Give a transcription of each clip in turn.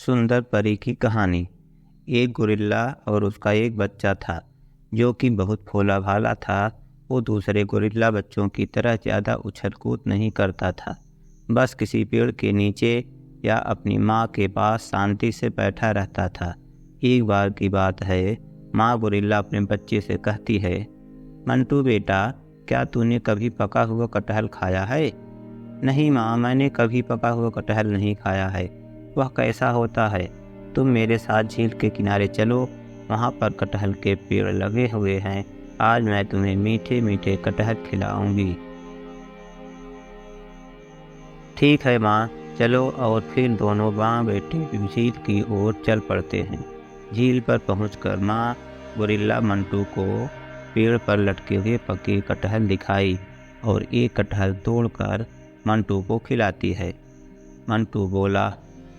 सुंदर परी की कहानी। एक गोरिल्ला और उसका एक बच्चा था जो कि बहुत भोला भाला था। वो दूसरे गोरिल्ला बच्चों की तरह ज़्यादा उछल कूद नहीं करता था, बस किसी पेड़ के नीचे या अपनी माँ के पास शांति से बैठा रहता था। एक बार की बात है, माँ गोरिल्ला अपने बच्चे से कहती है, मंटू बेटा, क्या तूने कभी पका हुआ कटहल खाया है? नहीं माँ, मैंने कभी पका हुआ कटहल नहीं खाया है। वह कैसा होता है? तुम मेरे साथ झील के किनारे चलो, वहाँ पर कटहल के पेड़ लगे हुए हैं। आज मैं तुम्हें मीठे मीठे कटहल खिलाऊंगी। ठीक है माँ, चलो। और फिर दोनों माँ बेटे झील की ओर चल पड़ते हैं। झील पर पहुंचकर माँ गोरिल्ला मंटू को पेड़ पर लटके हुए पके कटहल दिखाई और एक कटहल तोड़कर मंटू को खिलाती है। मंटू बोला,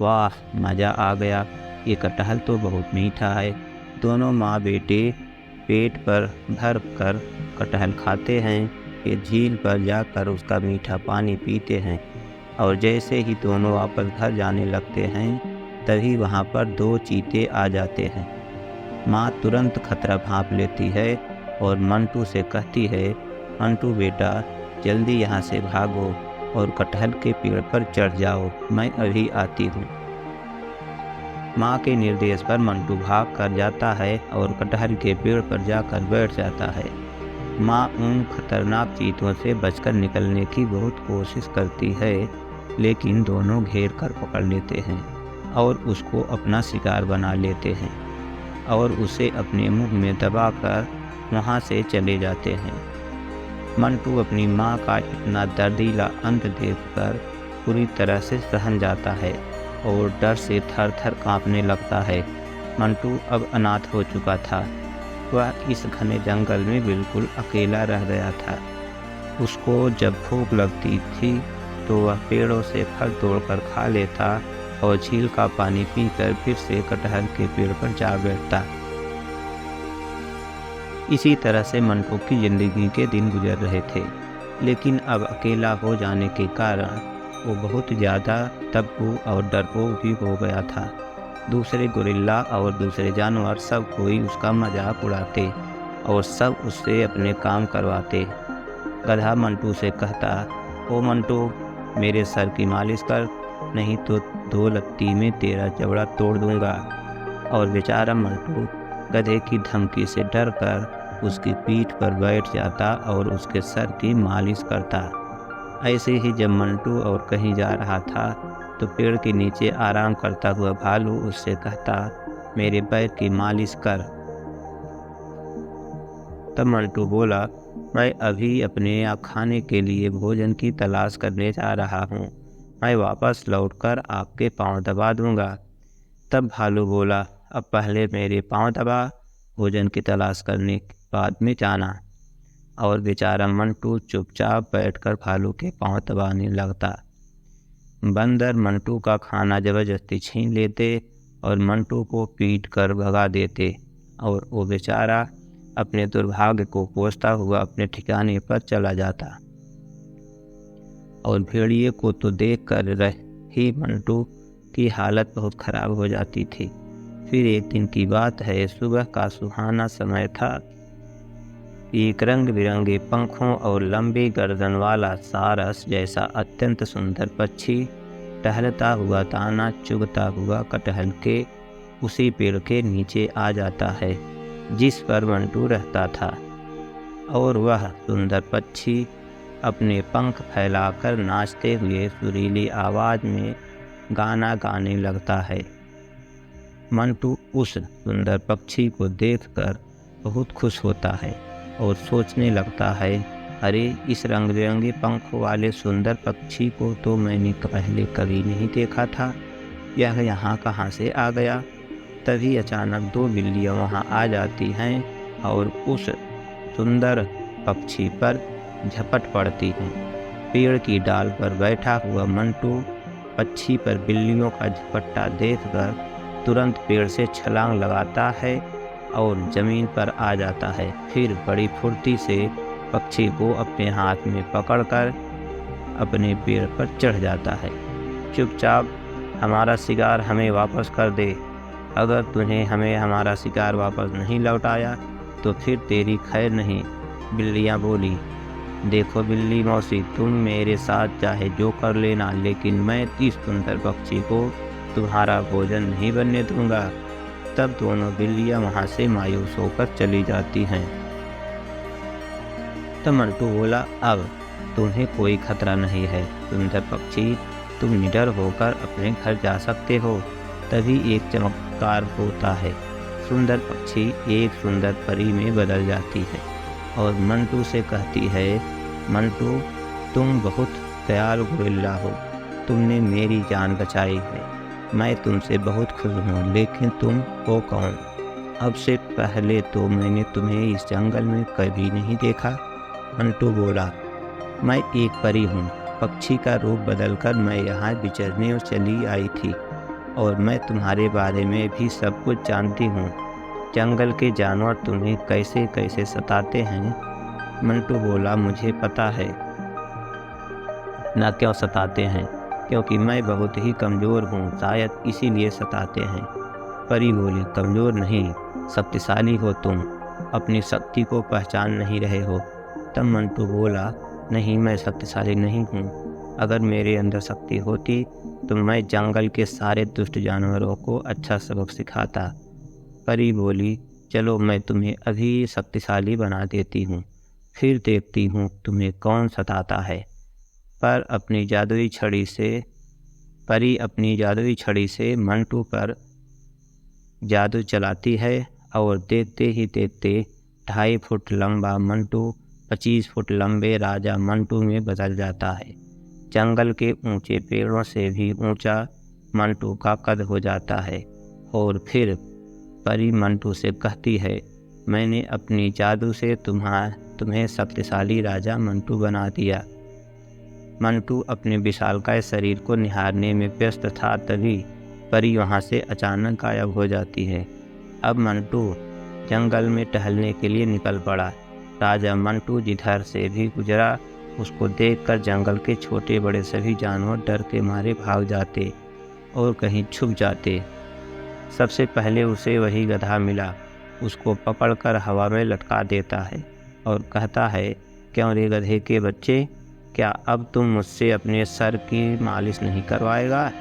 वाह, मज़ा आ गया, ये कटहल तो बहुत मीठा है। दोनों माँ बेटे पेट पर भर कर कटहल खाते हैं, फिर झील पर जाकर उसका मीठा पानी पीते हैं। और जैसे ही दोनों वापस घर जाने लगते हैं, तभी वहाँ पर दो चीते आ जाते हैं। माँ तुरंत खतरा भांप लेती है और मंटू से कहती है, मंटू बेटा, जल्दी यहाँ से भागो और कटहल के पेड़ पर चढ़ जाओ, मैं अभी आती हूँ। माँ के निर्देश पर मंटू भाग कर जाता है और कटहल के पेड़ पर जाकर बैठ जाता है। माँ उन खतरनाक चीतों से बचकर निकलने की बहुत कोशिश करती है, लेकिन दोनों घेर कर पकड़ लेते हैं और उसको अपना शिकार बना लेते हैं और उसे अपने मुंह में दबाकर वहाँ से चले जाते हैं। मंटू अपनी माँ का इतना दर्दीला अंत देखकर पूरी तरह से सहम जाता है और डर से थर थर काँपने लगता है। मंटू अब अनाथ हो चुका था। वह इस घने जंगल में बिल्कुल अकेला रह गया था। उसको जब भूख लगती थी तो वह पेड़ों से फल तोड़कर खा लेता और झील का पानी पीकर फिर से कटहल के पेड़ पर जा बैठता। इसी तरह से मंटू की ज़िंदगी के दिन गुजर रहे थे, लेकिन अब अकेला हो जाने के कारण वो बहुत ज़्यादा तब्बू और डरपोक भी हो गया था। दूसरे गोरिल्ला और दूसरे जानवर सब कोई उसका मजाक उड़ाते और सब उससे अपने काम करवाते। गधा मंटू से कहता, ओ मंटू, मेरे सर की मालिश कर, नहीं तो दो लत्ती में तेरा जबड़ा तोड़ दूंगा। और बेचारा मंटू गधे की धमकी से डरकर उसकी पीठ पर बैठ जाता और उसके सर की मालिश करता। ऐसे ही जब मंटू और कहीं जा रहा था तो पेड़ के नीचे आराम करता हुआ भालू उससे कहता, मेरे पैर की मालिश कर। तब मंटू बोला, मैं अभी अपने यहाँ खाने के लिए भोजन की तलाश करने जा रहा हूँ, मैं वापस लौटकर आपके पाँव दबा दूंगा। तब भालू बोला, अब पहले मेरे पाँव दबा, भोजन की तलाश करने के बाद में जाना। और बेचारा मंटू चुपचाप बैठकर भालू के पाँव दबाने लगता। बंदर मंटू का खाना ज़बरदस्ती छीन लेते और मंटू को पीट कर भगा देते और वो बेचारा अपने दुर्भाग्य को कोसता हुआ अपने ठिकाने पर चला जाता। और भेड़िए को तो देख कर ही मंटू की हालत बहुत ख़राब हो जाती थी। फिर एक दिन की बात है, सुबह का सुहाना समय था। एक रंग बिरंगे पंखों और लंबी गर्दन वाला सारस जैसा अत्यंत सुंदर पक्षी टहलता हुआ दाना चुगता हुआ कटहल के उसी पेड़ के नीचे आ जाता है जिस पर मंटू रहता था। और वह सुंदर पक्षी अपने पंख फैलाकर नाचते हुए सुरीली आवाज़ में गाना गाने लगता है। मंटू उस सुंदर पक्षी को देखकर बहुत खुश होता है और सोचने लगता है, अरे, इस रंग बिरंगे पंखों वाले सुंदर पक्षी को तो मैंने पहले कभी नहीं देखा था, यह यहाँ कहाँ से आ गया। तभी अचानक दो बिल्लियाँ वहाँ आ जाती हैं और उस सुंदर पक्षी पर झपट पड़ती हैं। पेड़ की डाल पर बैठा हुआ मंटू पक्षी पर बिल्लियों का झपट्टा देखकर तुरंत पेड़ से छलांग लगाता है और ज़मीन पर आ जाता है। फिर बड़ी फुर्ती से पक्षी को अपने हाथ में पकड़कर अपने पेड़ पर चढ़ जाता है। चुपचाप हमारा शिकार हमें वापस कर दे। अगर तूने हमें हमारा शिकार वापस नहीं लौटाया तो फिर तेरी खैर नहीं। बिल्लियाँ बोली, देखो बिल्ली मौसी, तुम मेरे साथ चाहे जो कर लेना, लेकिन मैं इस सुंदर पक्षी को तुम्हारा भोजन नहीं बनने दूंगा। तब दोनों बिल्लियाँ वहाँ से मायूस होकर चली जाती हैं। तब मंटू बोला, अब तुम्हें कोई खतरा नहीं है सुंदर पक्षी, तुम निडर होकर अपने घर जा सकते हो। तभी एक चमत्कार होता है, सुंदर पक्षी एक सुंदर परी में बदल जाती है और मंटू से कहती है, मंटू तुम बहुत दयालु गोरिल्ला हो, तुमने मेरी जान बचाई है, मैं तुमसे बहुत खुश हूँ, लेकिन तुम हो कौन? अब से पहले तो मैंने तुम्हें इस जंगल में कभी नहीं देखा। मंटू बोला, मैं एक परी हूँ, पक्षी का रूप बदलकर मैं यहाँ विचरने चली आई थी और मैं तुम्हारे बारे में भी सब कुछ जानती हूँ। जंगल के जानवर तुम्हें कैसे कैसे सताते हैं। मंटू बोला, मुझे पता है ना क्यों सताते हैं, क्योंकि मैं बहुत ही कमज़ोर हूँ, शायद इसीलिए सताते हैं। परी बोली, कमज़ोर नहीं, शक्तिशाली हो तुम, अपनी शक्ति को पहचान नहीं रहे हो। तब मंटू बोला, नहीं मैं शक्तिशाली नहीं हूँ, अगर मेरे अंदर शक्ति होती तो मैं जंगल के सारे दुष्ट जानवरों को अच्छा सबक सिखाता। परी बोली, चलो मैं तुम्हें अभी शक्तिशाली बना देती हूँ, फिर देखती हूँ तुम्हें कौन सताता है। परी अपनी जादुई छड़ी से मंटू पर जादू चलाती है और देखते ही देखते 2.5 फुट लंबा मंटू 25 फुट लंबे राजा मंटू में बदल जाता है। जंगल के ऊंचे पेड़ों से भी ऊंचा मंटू का कद हो जाता है और फिर परी मंटू से कहती है, मैंने अपनी जादू से तुम्हें शक्तिशाली राजा मंटू बना दिया। मंटू अपने विशालकाय शरीर को निहारने में व्यस्त था, तभी परी वहाँ से अचानक गायब हो जाती है। अब मंटू जंगल में टहलने के लिए निकल पड़ा। राजा मंटू जिधर से भी गुजरा उसको देखकर जंगल के छोटे बड़े सभी जानवर डर के मारे भाग जाते और कहीं छुप जाते। सबसे पहले उसे वही गधा मिला, उसको पकड़कर हवा में लटका देता है और कहता है, क्यों रे गधे के बच्चे, क्या अब तुम मुझसे अपने सर की मालिश नहीं करवाएगा?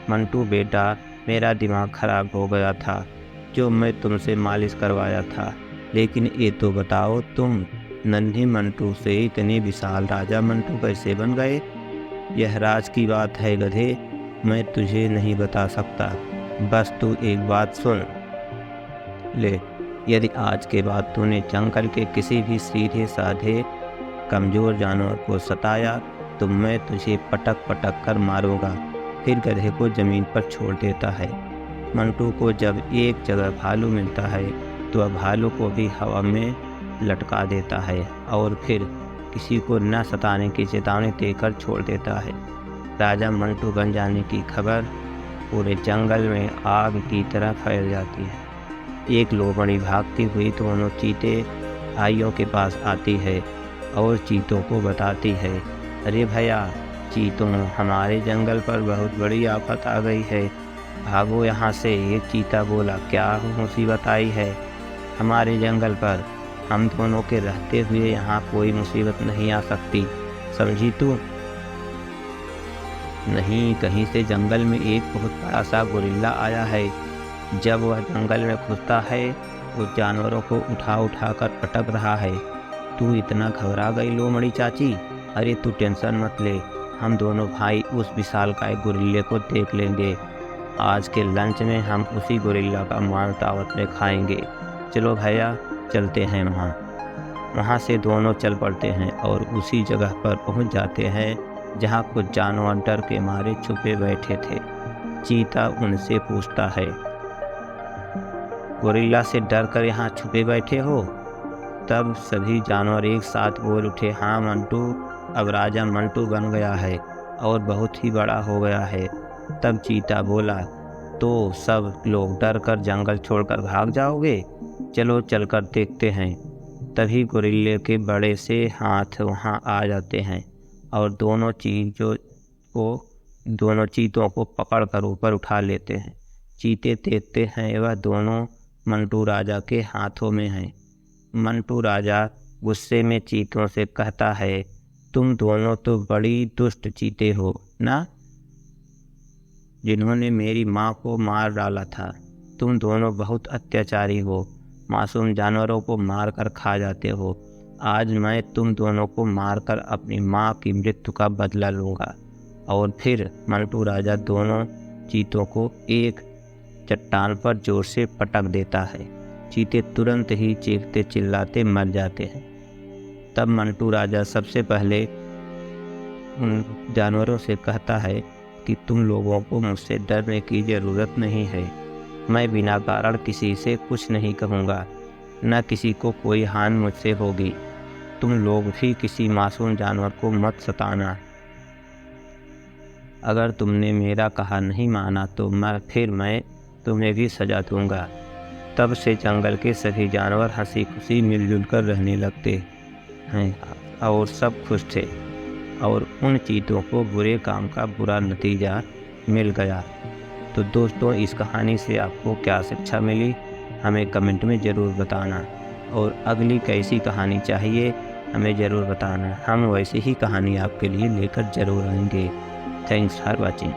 मंटू बेटा, मेरा दिमाग खराब हो गया था जो मैं तुमसे मालिश करवाया था, लेकिन ये तो बताओ तुम नन्हे मंटू से इतने विशाल राजा मंटू कैसे बन गए? यह राज की बात है गधे, मैं तुझे नहीं बता सकता, बस तू एक बात सुन ले। यदि आज के बाद तूने जंगल के किसी भी सीधे साधे कमज़ोर जानवर को सताया तो मैं तुझे पटक पटक कर मारूंगा। फिर गधे को ज़मीन पर छोड़ देता है। मंटू को जब एक जगह भालू मिलता है तो वह भालू को भी हवा में लटका देता है और फिर किसी को न सताने की चेतावनी देकर छोड़ देता है। राजा मंटू बन जाने की खबर पूरे जंगल में आग की तरह फैल जाती है। एक लोमड़ी भागती हुई दोनों चीते भाइयों के पास आती है और चीतों को बताती है, अरे भैया चीतों, हमारे जंगल पर बहुत बड़ी आफत आ गई है, भागो यहाँ से। एक चीता बोला, क्या मुसीबत आई है? हमारे जंगल पर हम दोनों के रहते हुए यहाँ कोई मुसीबत नहीं आ सकती, समझी तू? नहीं, कहीं से जंगल में एक बहुत बड़ा सा गोरिल्ला आया है। जब वह जंगल में घुसता है उस जानवरों को उठा उठा कर पटक रहा है। तू इतना घबरा गई लोमड़ी चाची? अरे तू टेंशन मत ले, हम दोनों भाई उस विशालकाय गोरिल्ले को देख लेंगे। आज के लंच में हम उसी गोरिल्ला का मांस दावत में खाएंगे। चलो भैया चलते हैं वहाँ से दोनों चल पड़ते हैं और उसी जगह पर पहुँच जाते हैं जहाँ कुछ जानवर डर के मारे छुपे बैठे थे। चीता उनसे पूछता है, गोरिल्ला से डर कर यहाँ छुपे बैठे हो? तब सभी जानवर एक साथ बोल उठे, हाँ मंटू, अब राजा मंटू बन गया है और बहुत ही बड़ा हो गया है। तब चीता बोला, तो सब लोग डर कर जंगल छोड़कर भाग जाओगे? चलो चलकर देखते हैं। तभी गोरिल्ले के बड़े से हाथ वहाँ आ जाते हैं और दोनों चीज़ों को दोनों चीतों को पकड़कर ऊपर उठा लेते हैं। चीते देखते हैं वह दोनों मंटू राजा के हाथों में हैं। मंटू राजा गुस्से में चीतों से कहता है, तुम दोनों तो बड़ी दुष्ट चीते हो ना, जिन्होंने मेरी माँ को मार डाला था। तुम दोनों बहुत अत्याचारी हो, मासूम जानवरों को मारकर खा जाते हो। आज मैं तुम दोनों को मारकर अपनी माँ की मृत्यु का बदला लूँगा। और फिर मंटू राजा दोनों चीतों को एक चट्टान पर जोर से पटक देता है। चीते तुरंत ही चीखते चिल्लाते मर जाते हैं। तब मंटू राजा सबसे पहले उन जानवरों से कहता है कि तुम लोगों को मुझसे डरने की ज़रूरत नहीं है। मैं बिना कारण किसी से कुछ नहीं कहूँगा, न किसी को कोई हानि मुझसे होगी। तुम लोग भी किसी मासूम जानवर को मत सताना। अगर तुमने मेरा कहा नहीं माना तो मैं तुम्हें भी सजा दूँगा। तब से जंगल के सभी जानवर हंसी खुशी मिलजुल कर रहने लगते हैं और सब खुश थे, और उन चीतों को बुरे काम का बुरा नतीजा मिल गया। तो दोस्तों, इस कहानी से आपको क्या शिक्षा मिली, हमें कमेंट में ज़रूर बताना। और अगली कैसी कहानी चाहिए हमें ज़रूर बताना। हम वैसे ही कहानी आपके लिए लेकर ज़रूर आएंगे। Thanks for watching.